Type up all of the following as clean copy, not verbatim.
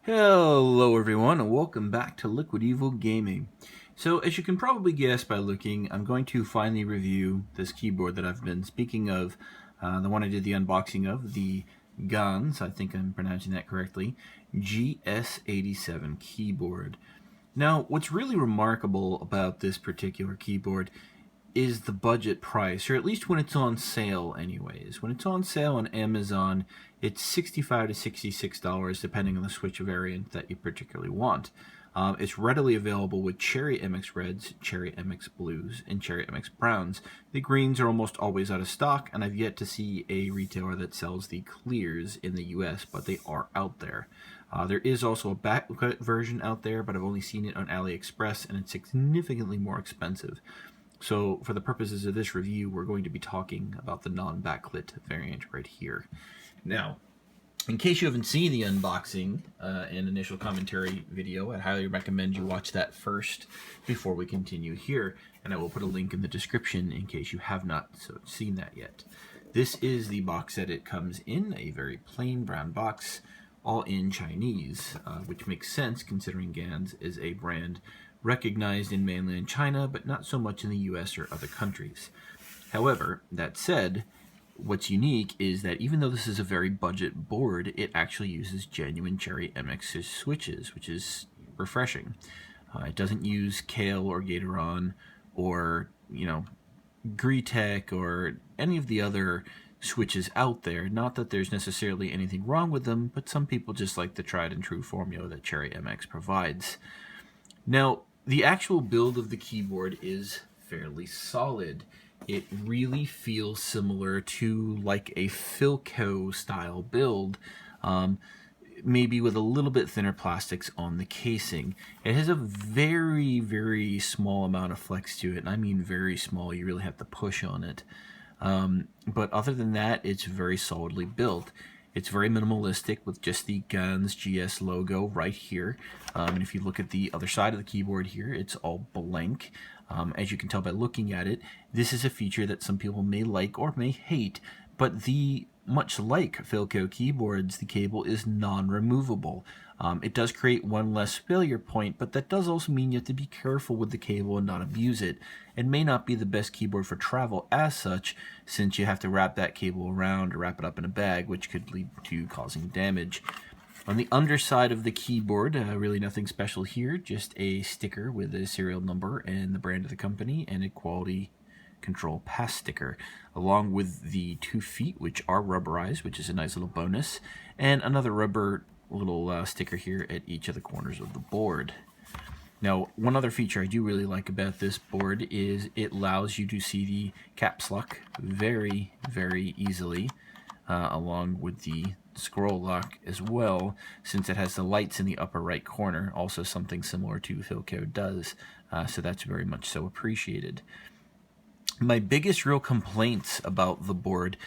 Hello everyone and welcome back to Liquid Evil Gaming. So as you can probably guess by looking, I'm going to finally review this keyboard that I've been speaking of, the one I did the unboxing of, the Ganss, I think I'm pronouncing that correctly, GS87 keyboard. Now what's really remarkable about this particular keyboard is the budget price, or at least when it's on sale anyways. When it's on sale on Amazon, it's $65 to $66 depending on the switch variant that you particularly want. It's readily available with Cherry MX Reds, Cherry MX Blues, and Cherry MX Browns. The greens are almost always out of stock, and I've yet to see a retailer that sells the clears in the US, but they are out there. There is also a backlit version out there, but I've only seen it on AliExpress, and it's significantly more expensive. So for the purposes of this review, we're going to be talking about the non-backlit variant right here. Now, in case you haven't seen the unboxing and initial commentary video, I highly recommend you watch that first before we continue here, and I will put a link in the description in case you have not seen that yet. This is the box that it comes in, a very plain brown box, all in Chinese, which makes sense considering Ganss is a brand recognized in mainland China, but not so much in the US or other countries. However, that said, what's unique is that even though this is a very budget board, it actually uses genuine Cherry MX switches, which is refreshing. It doesn't use Kale or Gatoron or, Greetech or any of the other switches out there. Not that there's necessarily anything wrong with them, but some people just like the tried and true formula that Cherry MX provides. Now, the actual build of the keyboard is fairly solid. It really feels similar to like a Philco style build, maybe with a little bit thinner plastics on the casing. It has a very, very small amount of flex to it, and I mean very small. You really have to push on it. But other than that, it's very solidly built. It's very minimalistic with just the Ganss G.S logo right here. And if you look at the other side of the keyboard here, it's all blank. As you can tell by looking at it, this is a feature that some people may like or may hate, but much like Philco keyboards, the cable is non-removable. It does create one less failure point, but that does also mean you have to be careful with the cable and not abuse it. It may not be the best keyboard for travel as such, since you have to wrap that cable around or wrap it up in a bag, which could lead to causing damage. On the underside of the keyboard, really nothing special here, just a sticker with a serial number and the brand of the company and a quality control pass sticker, along with the 2 feet, which are rubberized, which is a nice little bonus, and another rubber little sticker here at each of the corners of the board. Now, one other feature I do really like about this board is it allows you to see the caps lock very, very easily, along with the scroll lock as well, since it has the lights in the upper right corner, also something similar to Philco does, so that's very much so appreciated. My biggest real complaints about the board,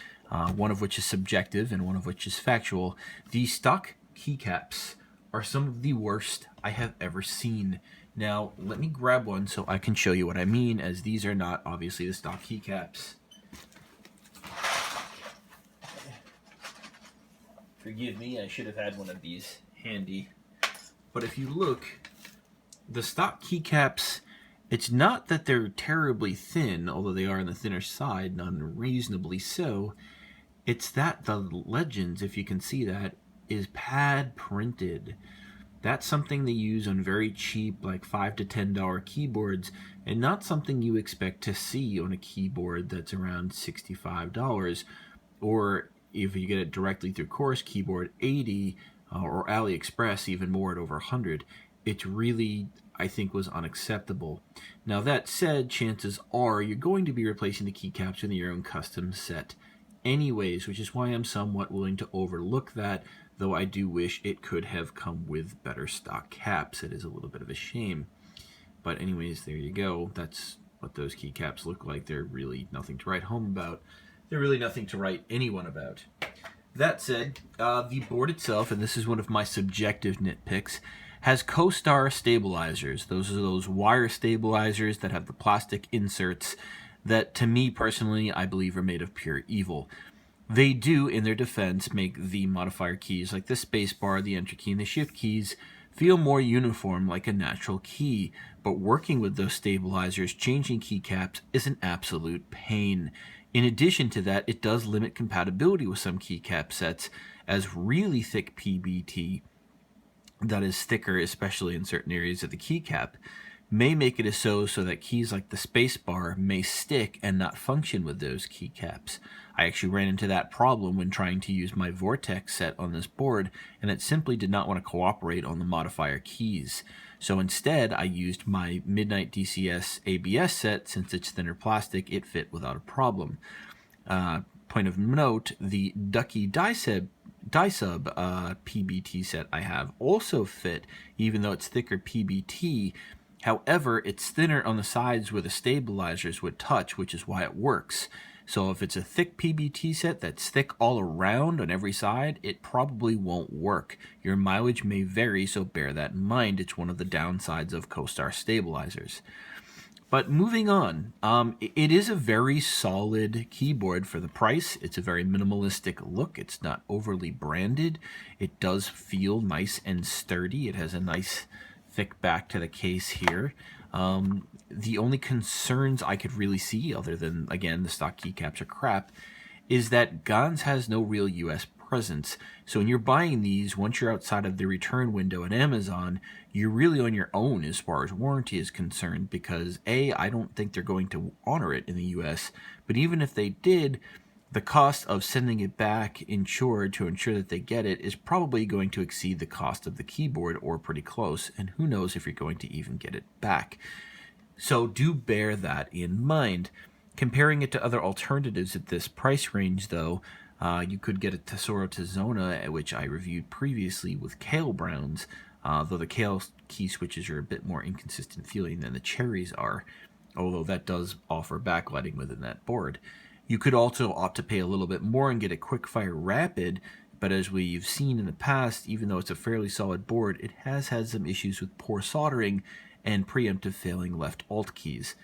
one of which is subjective and one of which is factual, the stock keycaps are some of the worst I have ever seen. Now, let me grab one so I can show you what I mean, as these are not obviously the stock keycaps. Forgive me, I should have had one of these handy. But if you look, the stock keycaps, it's not that they're terribly thin, although they are on the thinner side, not unreasonably so. It's that the legends, if you can see that, is pad printed. That's something they use on very cheap, like $5 to $10 keyboards, and not something you expect to see on a keyboard that's around $65, or if you get it directly through Chorus Keyboard, $80, or AliExpress, even more at over $100. It's really, I think, was unacceptable. Now that said, chances are you're going to be replacing the keycaps in your own custom set anyways, which is why I'm somewhat willing to overlook that, though I do wish it could have come with better stock caps. It is a little bit of a shame. But anyways, there you go. That's what those keycaps look like. They're really nothing to write home about. They're really nothing to write anyone about. That said, the board itself, and this is one of my subjective nitpicks, has co-star stabilizers. Those are those wire stabilizers that have the plastic inserts that, to me personally, I believe are made of pure evil. They do, in their defense, make the modifier keys like the spacebar, the enter key, and the shift keys feel more uniform like a natural key, but working with those stabilizers, changing keycaps is an absolute pain. In addition to that, it does limit compatibility with some keycap sets, as really thick PBT, that is thicker, especially in certain areas of the keycap, may make it so that keys like the spacebar may stick and not function with those keycaps. I actually ran into that problem when trying to use my Vortex set on this board, and it simply did not want to cooperate on the modifier keys. So instead, I used my Midnight DCS ABS set. Since it's thinner plastic, it fit without a problem. Point of note, the Ducky Dysub PBT set I have also fit, even though it's thicker PBT. However, it's thinner on the sides where the stabilizers would touch, which is why it works. So if it's a thick PBT set that's thick all around on every side, it probably won't work. Your mileage may vary, so bear that in mind. It's one of the downsides of CoStar stabilizers. But moving on, it is a very solid keyboard for the price. It's a very minimalistic look. It's not overly branded. It does feel nice and sturdy. It has a nice thick back to the case here. The only concerns I could really see, other than, again, the stock keycaps are crap, is that Ganss has no real US presence. So when you're buying these, once you're outside of the return window at Amazon, you're really on your own as far as warranty is concerned, because A, I don't think they're going to honor it in the US, but even if they did, the cost of sending it back insured to ensure that they get it is probably going to exceed the cost of the keyboard, or pretty close, and who knows if you're going to even get it back. So do bear that in mind. Comparing it to other alternatives at this price range, though, you could get a Tesoro Tizona, which I reviewed previously with Kale Browns, though the Kale key switches are a bit more inconsistent feeling than the Cherries are, although that does offer backlighting within that board. You could also opt to pay a little bit more and get a Quickfire Rapid, but as we've seen in the past, even though it's a fairly solid board, it has had some issues with poor soldering and preemptive failing left alt keys.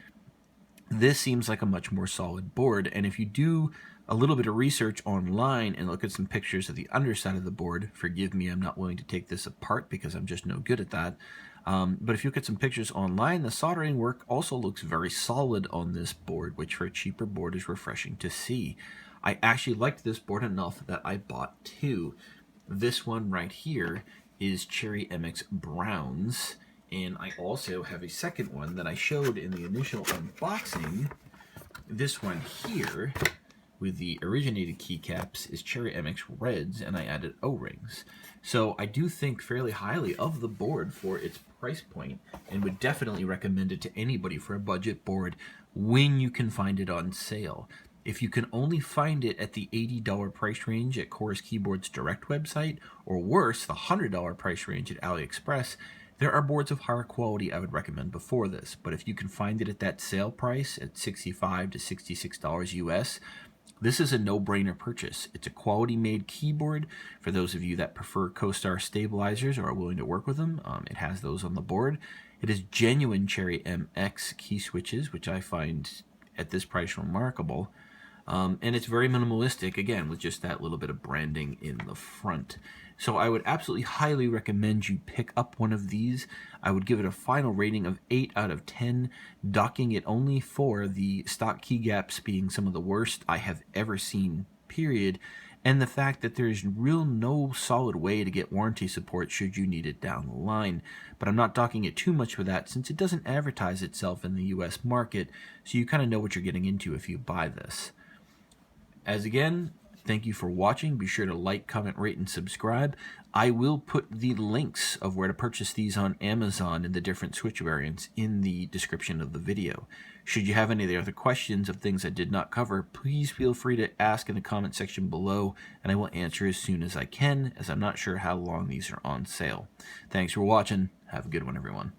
This seems like a much more solid board, and if you do a little bit of research online and look at some pictures of the underside of the board, forgive me, I'm not willing to take this apart because I'm just no good at that, but if you look at some pictures online, the soldering work also looks very solid on this board, which for a cheaper board is refreshing to see. I actually liked this board enough that I bought two. This one right here is Cherry MX Browns, and I also have a second one that I showed in the initial unboxing. This one here, with the originated keycaps, is Cherry MX Reds, and I added O-rings. So I do think fairly highly of the board for its price point, and would definitely recommend it to anybody for a budget board when you can find it on sale. If you can only find it at the $80 price range at Chorus Keyboard's direct website, or worse, the $100 price range at AliExpress, there are boards of higher quality I would recommend before this. But if you can find it at that sale price at $65 to $66 US, this is a no-brainer purchase. It's a quality-made keyboard for those of you that prefer CoStar stabilizers or are willing to work with them. It has those on the board. It is genuine Cherry MX key switches, which I find at this price remarkable. And it's very minimalistic, again, with just that little bit of branding in the front. So I would absolutely highly recommend you pick up one of these. I would give it a final rating of 8 out of 10, docking it only for the stock key gaps being some of the worst I have ever seen, period, and the fact that there's no solid way to get warranty support should you need it down the line. But I'm not docking it too much for that, since it doesn't advertise itself in the US market, so you kind of know what you're getting into if you buy this. As again, thank you for watching. Be sure to like, comment, rate, and subscribe. I will put the links of where to purchase these on Amazon and the different switch variants in the description of the video. Should you have any other questions of things I did not cover, please feel free to ask in the comment section below, and I will answer as soon as I can, as I'm not sure how long these are on sale. Thanks for watching. Have a good one, everyone.